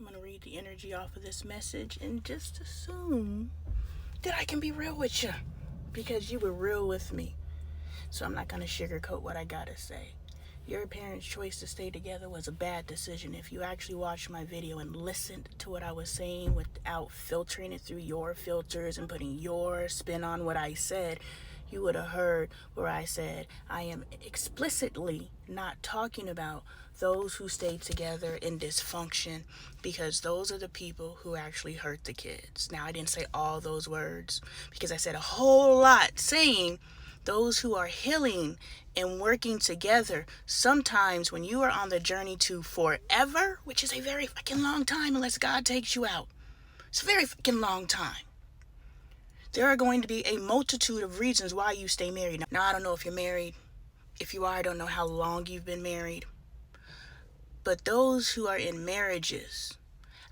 I'm going to read the energy off of this message and just assume that I can be real with you because you were real with me. So I'm not going to sugarcoat what I got to say. Your parents' choice to stay together was a bad decision. If you actually watched my video and listened to what I was saying without filtering it through your filters and putting your spin on what I said, you would have heard where I said I am explicitly not talking about those who stay together in dysfunction, because those are the people who actually hurt the kids. Now, I didn't say all those words because I said a whole lot saying those who are healing and working together. Sometimes when you are on the journey to forever, which is a very fucking long time unless God takes you out, it's a very fucking long time. There are going to be a multitude of reasons why you stay married. Now, I don't know if you're married. If you are, I don't know how long you've been married. But those who are in marriages,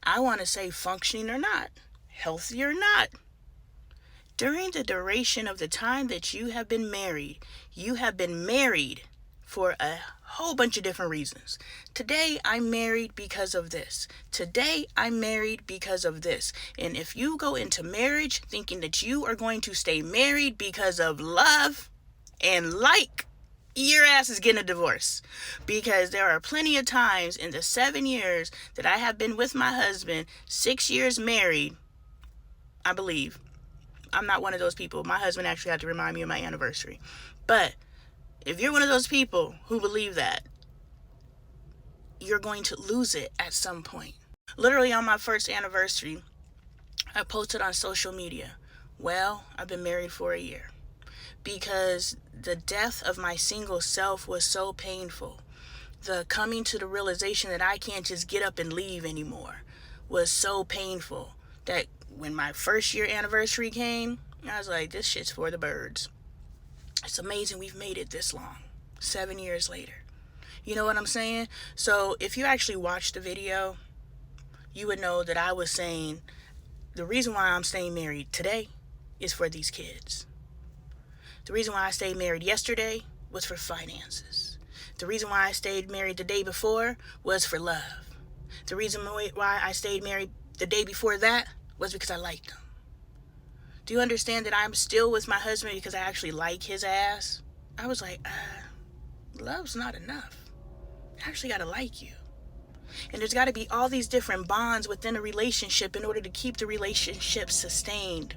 I want to say functioning or not, healthy or not, during the duration of the time that you have been married for a whole bunch of different reasons. Today, I'm married because of this. Today, I'm married because of this. And if you go into marriage thinking that you are going to stay married because of love and your ass is getting a divorce. Because there are plenty of times in the 7 years that I have been with my husband, 6 years married, I believe. I'm not one of those people. My husband actually had to remind me of my anniversary. But if you're one of those people who believe that, you're going to lose it at some point. Literally on my first anniversary, I posted on social media, well, I've been married for a year. Because the death of my single self was so painful. The coming to the realization that I can't just get up and leave anymore was so painful that when my first year anniversary came, I was like, this shit's for the birds. It's amazing we've made it this long, 7 years later. You know what I'm saying? So if you actually watched the video, you would know that I was saying the reason why I'm staying married today is for these kids. The reason why I stayed married yesterday was for finances. The reason why I stayed married the day before was for love. The reason why I stayed married the day before that was because I liked him. Do you understand that I'm still with my husband because I actually like his ass? I was like, love's not enough. I actually gotta like you. And there's gotta be all these different bonds within a relationship in order to keep the relationship sustained.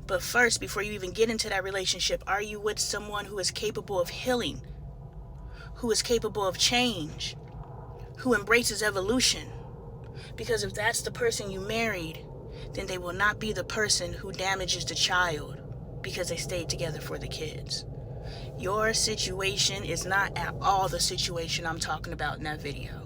But first, before you even get into that relationship, are you with someone who is capable of healing, who is capable of change, who embraces evolution? Because if that's the person you married, then they will not be the person who damages the child because they stayed together for the kids. Your situation is not at all the situation I'm talking about in that video.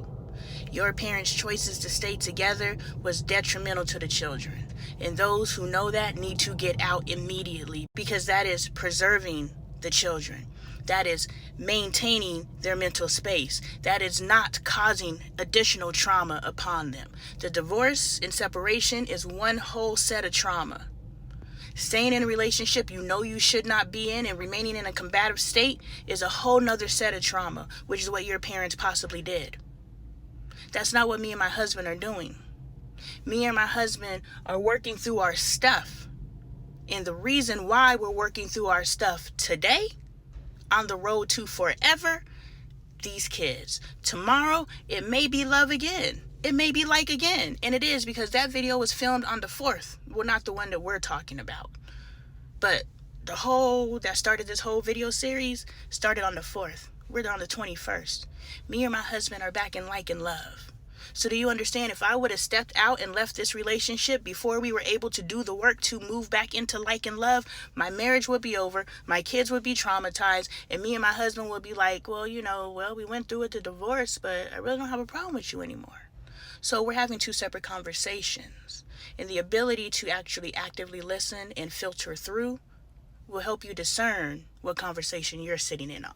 Your parents' choices to stay together was detrimental to the children. And those who know that need to get out immediately, because that is preserving the children. That is maintaining their mental space. That is not causing additional trauma upon them. The divorce and separation is one whole set of trauma. Staying in a relationship you know you should not be in and remaining in a combative state is a whole nother set of trauma, which is what your parents possibly did. That's not what me and my husband are doing. Me and my husband are working through our stuff. And the reason why we're working through our stuff today, on the road to forever, these kids. Tomorrow, it may be love again. It may be like again. And it is, because that video was filmed on the 4th. Well, not the one that we're talking about. But that started this whole video series started on the 4th. We're on the 21st. Me and my husband are back in like and love. So do you understand, if I would have stepped out and left this relationship before we were able to do the work to move back into like and love, my marriage would be over, my kids would be traumatized, and me and my husband would be like, well, we went through it, the divorce, but I really don't have a problem with you anymore. So we're having two separate conversations. And the ability to actually actively listen and filter through will help you discern what conversation you're sitting in on.